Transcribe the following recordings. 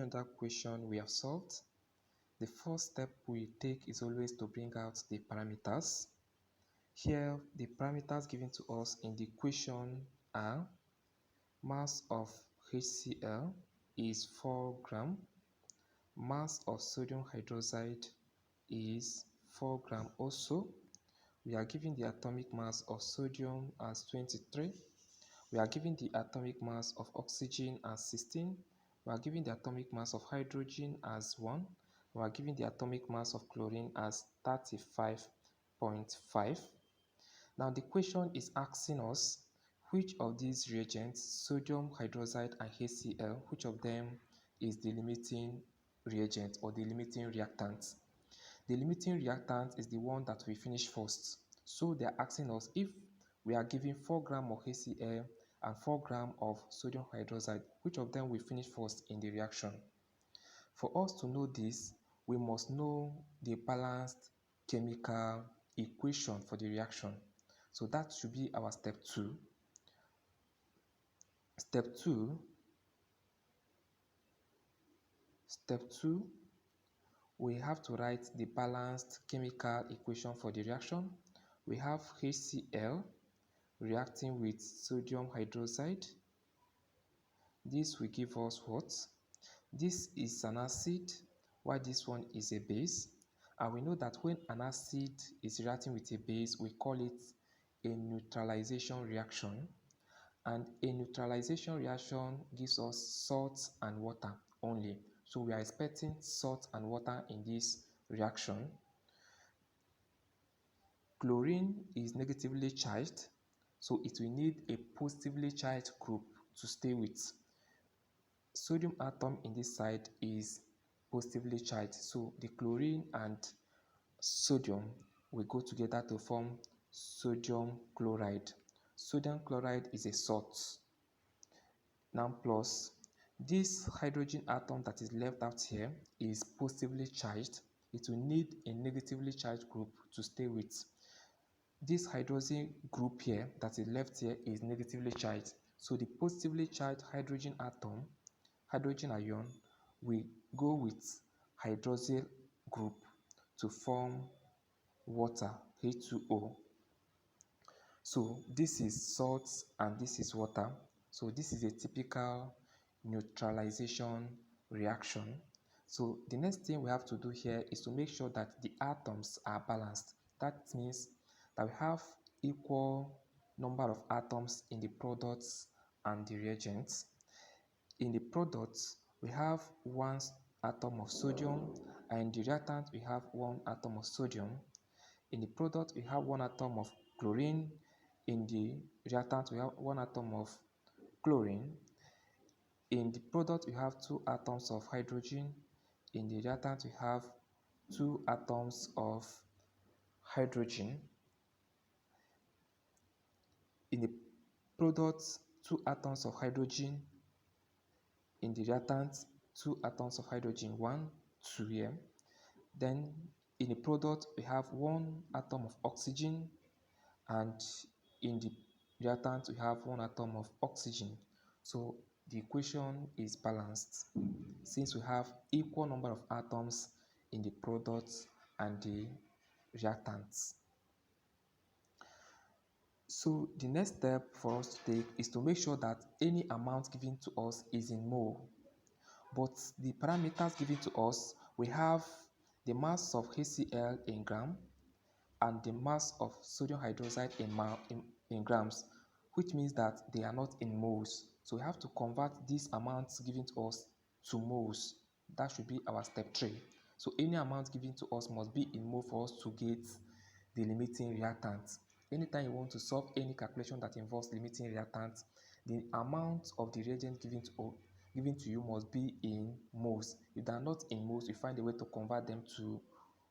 another question we have solved. The first step we take is always to bring out the parameters. Here, the parameters given to us in the question are mass of HCl is 4 gram, mass of sodium hydroxide is 4 gram also. We are given the atomic mass of sodium as 23. We are given the atomic mass of oxygen as 16. We are given the atomic mass of hydrogen as 1. We are given the atomic mass of chlorine as 35.5. Now the question is asking us which of these reagents, sodium hydroxide and HCl, which of them is the limiting reagent or the limiting reactant. The limiting reactant is the one that we finish first. So they are asking us if we are given 4 gram of HCl and 4 gram of sodium hydroxide, which of them will finish first in the reaction. For us to know this, we must know the balanced chemical equation for the reaction. So that should be our step 2. Step 2, we have to write the balanced chemical equation for the reaction. We have HCl reacting with sodium hydroxide. This will give us what? This is an acid, while this one is a base. And we know that when an acid is reacting with a base, we call it a neutralization reaction. And a neutralization reaction gives us salt and water only. So we are expecting salt and water in this reaction. Chlorine is negatively charged, so it will need a positively charged group to stay with. Sodium atom in this side is positively charged, so the chlorine and sodium will go together to form sodium chloride. Sodium chloride is a salt. Now plus this hydrogen atom that is left out here is positively charged. It will need a negatively charged group to stay with. This hydrogen group here that is left here is negatively charged. So the positively charged hydrogen atom, hydrogen ion, will go with hydroxyl group to form water, H2O. So this is salt and this is water. So this is a typical neutralization reaction. So the next thing we have to do here is to make sure that the atoms are balanced. That means that we have equal number of atoms in the products and the reagents. In the products, we have 1 atom of sodium, and in the reactant, we have 1 atom of sodium. In the product, we have 1 atom of chlorine. In the reactant, we have 1 atom of chlorine. In the product, we have 2 atoms of hydrogen. In the reactant, we have 2 atoms of hydrogen. In the product, 2 atoms of hydrogen. In the reactant, 2 atoms of hydrogen, 1, 2 here. Then in the product, we have 1 atom of oxygen, and in the reactant, we have 1 atom of oxygen. So the equation is balanced since we have equal number of atoms in the products and the reactants. So the next step for us to take is to make sure that any amount given to us is in mole. But the parameters given to us, we have the mass of HCl in gram and the mass of sodium hydroxide in grams, which means that they are not in moles. So we have to convert these amounts given to us to moles. That should be our step 3. So any amount given to us must be in mole for us to get the limiting reactant. Anytime you want to solve any calculation that involves limiting reactant, the amount of the reagent given to you must be in moles. If they are not in moles, you find a way to convert them to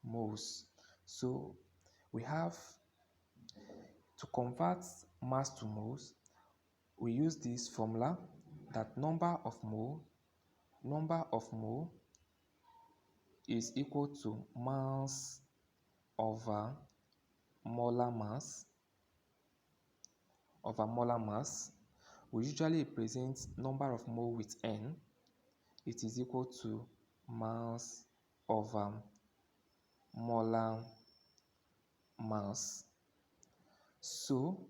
moles. So we have to convert mass to moles. We use this formula that number of mole is equal to mass over molar mass. We usually represent number of mole with n. it is equal to mass over molar mass. So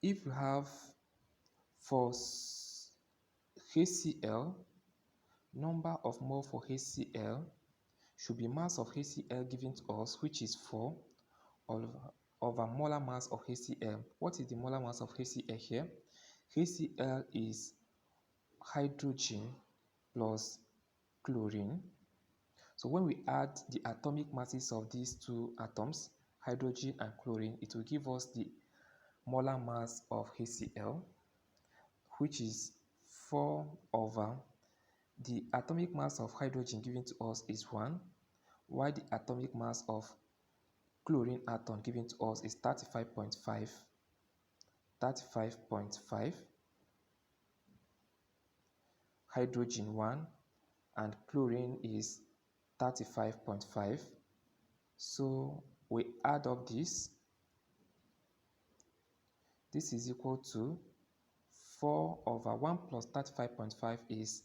if you have for HCl, number of mole for HCl should be mass of HCl given to us, which is 4 over molar mass of HCl. What is the molar mass of HCl here? HCl is hydrogen plus chlorine. So when we add the atomic masses of these two atoms, hydrogen and chlorine, it will give us the molar mass of HCl, which is 4 over the atomic mass of hydrogen given to us is 1, while the atomic mass of chlorine atom given to us is 35.5. Hydrogen 1 and chlorine is 35.5. So we add up this. This is equal to 4 over 1 plus 35.5 is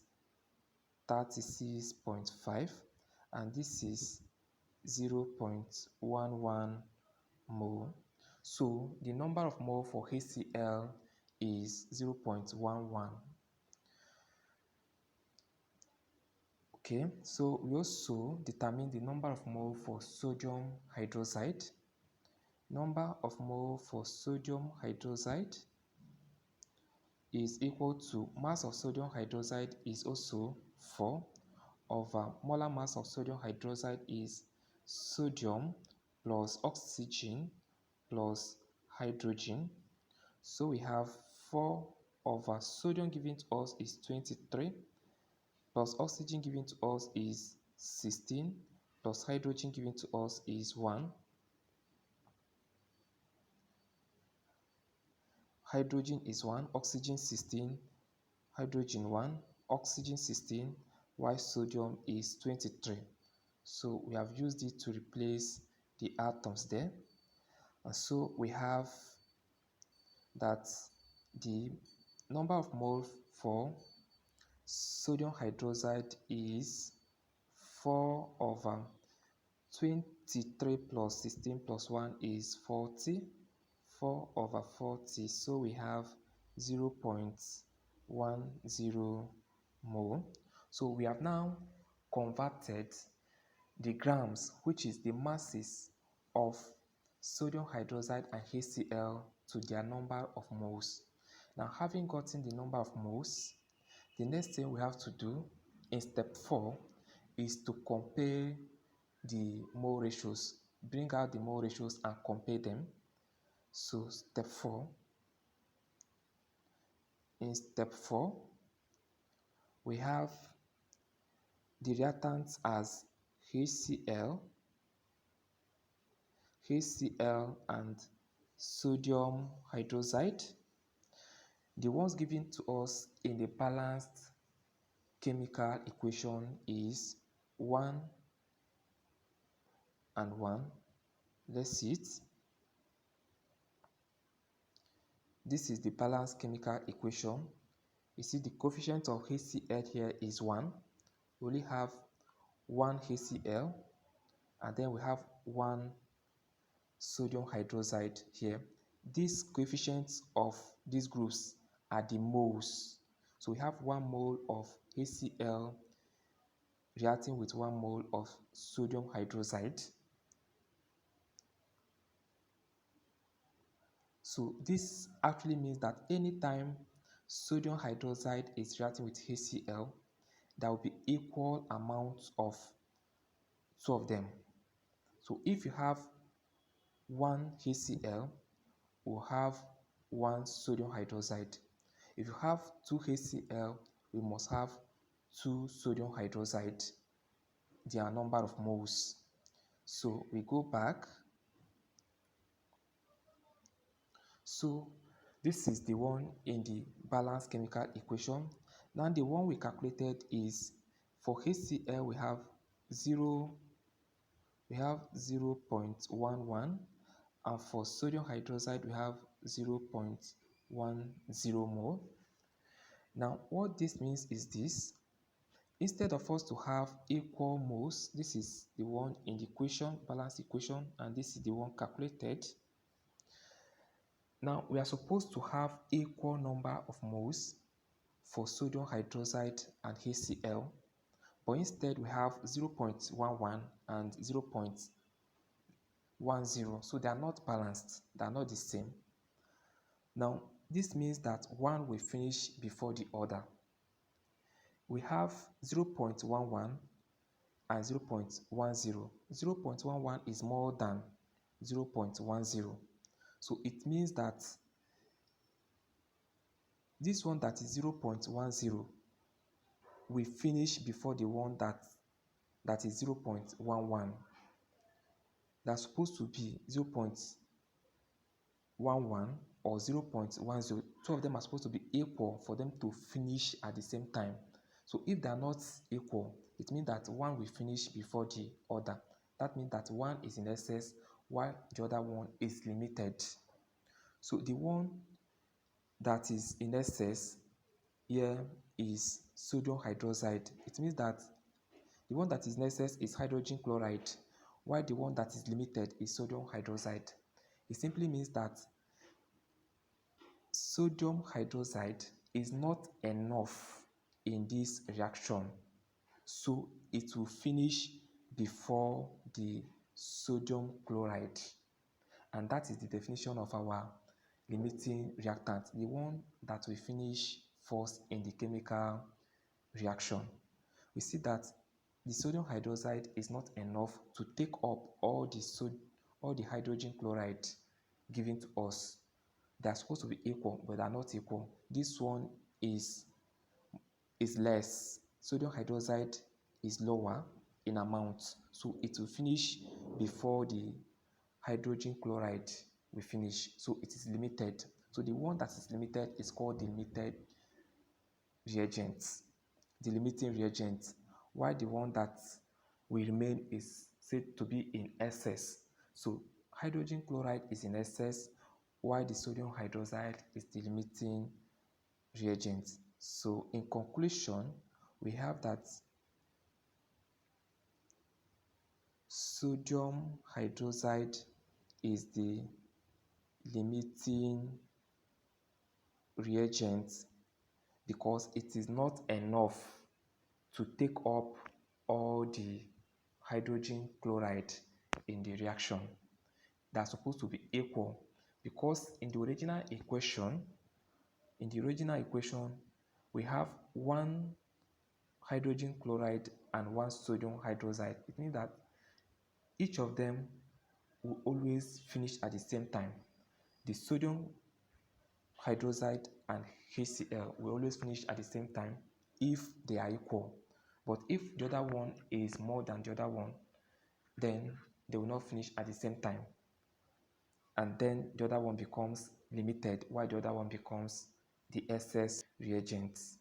36.5, and this is 0.11 mole. So the number of mole for HCl is 0.11. Okay, so we also determine the number of mole for sodium hydroxide. Number of mole for sodium hydroxide is equal to mass of sodium hydroxide is also 4 over molar mass of sodium hydroxide is sodium plus oxygen plus hydrogen. So we have 4 over sodium given to us is 23 plus oxygen given to us is 16 plus hydrogen given to us is 1. Hydrogen is 1, oxygen 16, hydrogen 1, oxygen 16, while sodium is 23. So we have used it to replace the atoms there. And so we have that the number of mole for sodium hydroxide is 4 over 23 plus 16 plus 1 is 40. 4 over 40, so we have 0.10 mole. So we have now converted the grams, which is the masses of sodium hydroxide and HCl, to their number of moles. Now, having gotten the number of moles, the next thing we have to do in step 4 is to compare the mole ratios. Bring out the mole ratios and compare them. So in step 4, we have the reactants as HCl and sodium hydroxide. The ones given to us in the balanced chemical equation is 1 and 1. Let's see it. This is the balanced chemical equation. You see the coefficient of HCl here is 1. We only have 1 HCl, and then we have 1 sodium hydroxide here. These coefficients of these groups are the moles. So we have 1 mole of HCl reacting with 1 mole of sodium hydroxide. So this actually means that anytime sodium hydroxide is reacting with HCl, there will be equal amounts of two of them. So if you have 1 HCl, we'll have 1 sodium hydroxide. If you have 2 HCl, we must have 2 sodium hydroxide, their number of moles. So we go back. So this is the one in the balanced chemical equation. Now the one we calculated is for HCl we have 0.11, and for sodium hydroxide we have 0.10 mole. Now, what this means is this. Instead of us to have equal moles, this is the one in the equation, balance equation, and this is the one calculated. Now, we are supposed to have equal number of moles for sodium hydroxide and HCl, but instead we have 0.11 and 0.10, so they are not balanced, they are not the same. Now, this means that one will finish before the other. We have 0.11 and 0.10. 0.11 is more than 0.10. So it means that this one that is 0.10 will finish before the one that is 0.11. That's supposed to be 0.11 or 0.10. Two of them are supposed to be equal for them to finish at the same time. So if they are not equal, it means that one will finish before the other. That means that one is in excess while the other one is limited. So the one that is in excess here is sodium hydroxide. It means that the one that is in excess is hydrogen chloride, while the one that is limited is sodium hydroxide. It simply means that sodium hydroxide is not enough in this reaction, so it will finish before the sodium chloride. And that is the definition of our limiting reactant, the one that will finish first in the chemical reaction. We see that the sodium hydroxide is not enough to take up all the hydrogen chloride given to us. They are supposed to be equal, but they are not equal. This one is less. Sodium hydroxide is lower in amount, so it will finish before the hydrogen chloride will finish. So it is limited. So the one that is limited is called the limited reagent, the limiting reagent, while the one that will remain is said to be in excess. So hydrogen chloride is in excess, while the sodium hydroxide is the limiting reagent. So in conclusion, we have that sodium hydroxide is the limiting reagent because it is not enough to take up all the hydrogen chloride in the reaction. They are supposed to be equal because in the original equation, we have one hydrogen chloride and one sodium hydroxide. It means that each of them will always finish at the same time. The sodium hydroxide and HCl will always finish at the same time if they are equal. But if the other one is more than the other one, then they will not finish at the same time. And then the other one becomes limited, while the other one becomes the excess reagents.